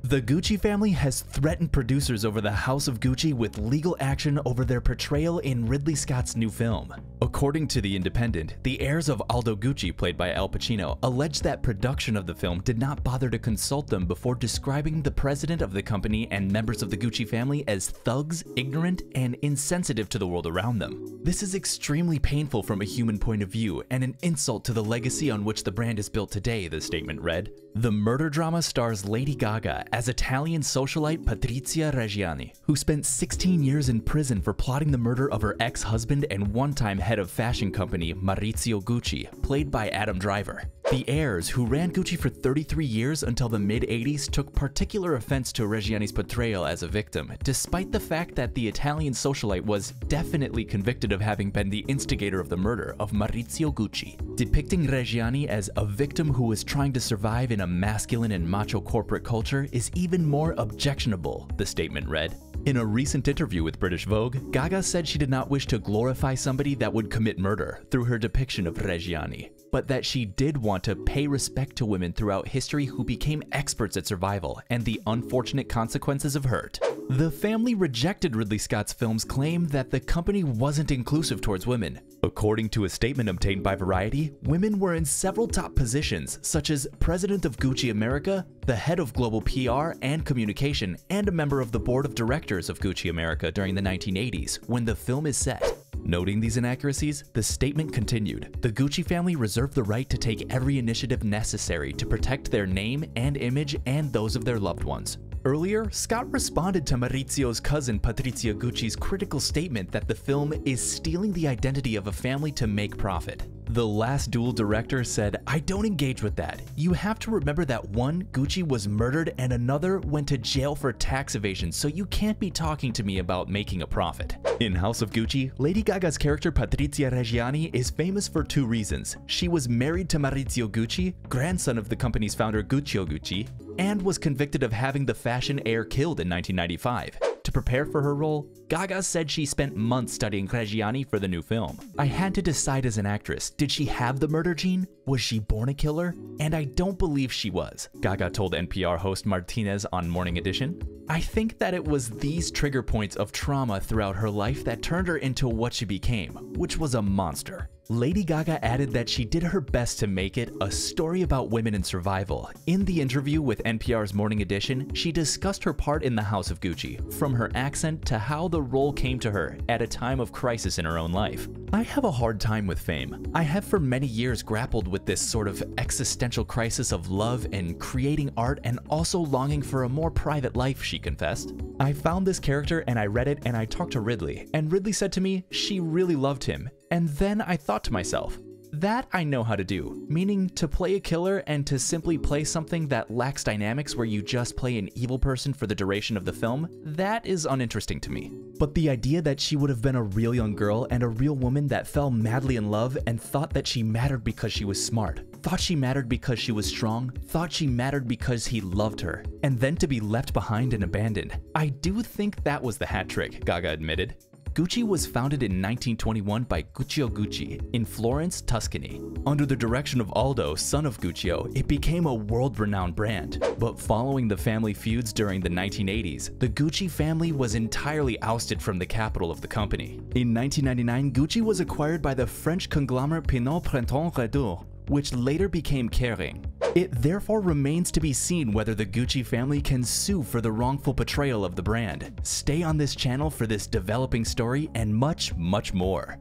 The Gucci family has threatened producers over the House of Gucci with legal action over their portrayal in Ridley Scott's new film. According to The Independent, the heirs of Aldo Gucci, played by Al Pacino, alleged that production of the film did not bother to consult them before describing the president of the company and members of the Gucci family as thugs, ignorant, and insensitive to the world around them. This is extremely painful from a human point of view and an insult to the legacy on which the brand is built today, the statement read. The murder drama stars Lady Gaga as Italian socialite Patrizia Reggiani, who spent 16 years in prison for plotting the murder of her ex-husband and one-time head of fashion company Maurizio Gucci, played by Adam Driver. The heirs, who ran Gucci for 33 years until the mid-80s, took particular offense to Reggiani's portrayal as a victim, despite the fact that the Italian socialite was definitely convicted of having been the instigator of the murder of Maurizio Gucci. Depicting Reggiani as a victim who was trying to survive in a masculine and macho corporate culture is even more objectionable, the statement read. In a recent interview with British Vogue, Gaga said she did not wish to glorify somebody that would commit murder through her depiction of Reggiani, but that she did want to pay respect to women throughout history who became experts at survival and the unfortunate consequences of hurt. The family rejected Ridley Scott's film's claim that the company wasn't inclusive towards women. According to a statement obtained by Variety, women were in several top positions, such as President of Gucci America, the head of global PR and communication, and a member of the board of directors of Gucci America during the 1980s, when the film is set. Noting these inaccuracies, the statement continued, "The Gucci family reserve the right to take every initiative necessary to protect their name and image and those of their loved ones." Earlier, Scott responded to Maurizio's cousin Patrizia Gucci's critical statement that the film is stealing the identity of a family to make profit. The Last Duel director said, "I don't engage with that. You have to remember that one, Gucci was murdered and another went to jail for tax evasion, so you can't be talking to me about making a profit." In House of Gucci, Lady Gaga's character Patrizia Reggiani is famous for two reasons. She was married to Maurizio Gucci, grandson of the company's founder Guccio Gucci, and was convicted of having the fashion heir killed in 1995. To prepare for her role, Gaga said she spent months studying Reggiani for the new film. "I had to decide as an actress, did she have the murder gene? Was she born a killer? And I don't believe she was," Gaga told NPR host Martinez on Morning Edition. "I think that it was these trigger points of trauma throughout her life that turned her into what she became, which was a monster." Lady Gaga added that she did her best to make it a story about women in survival. In the interview with NPR's Morning Edition, she discussed her part in the House of Gucci, from her accent to how the role came to her at a time of crisis in her own life. "I have a hard time with fame. I have for many years grappled with this sort of existential crisis of love and creating art and also longing for a more private life," she confessed. "I found this character and I read it and I talked to Ridley, and Ridley said to me she really loved him. And then I thought to myself, that I know how to do, meaning to play a killer and to simply play something that lacks dynamics where you just play an evil person for the duration of the film, that is uninteresting to me. But the idea that she would have been a real young girl and a real woman that fell madly in love and thought that she mattered because she was smart, thought she mattered because she was strong, thought she mattered because he loved her, and then to be left behind and abandoned. I do think that was the hat trick," Gaga admitted. Gucci was founded in 1921 by Guccio Gucci in Florence, Tuscany. Under the direction of Aldo, son of Guccio, it became a world-renowned brand. But following the family feuds during the 1980s, the Gucci family was entirely ousted from the capital of the company. In 1999, Gucci was acquired by the French conglomerate Pinault Printemps Redoux, which later became Kering. It therefore remains to be seen whether the Gucci family can sue for the wrongful portrayal of the brand. Stay on this channel for this developing story and much, much more.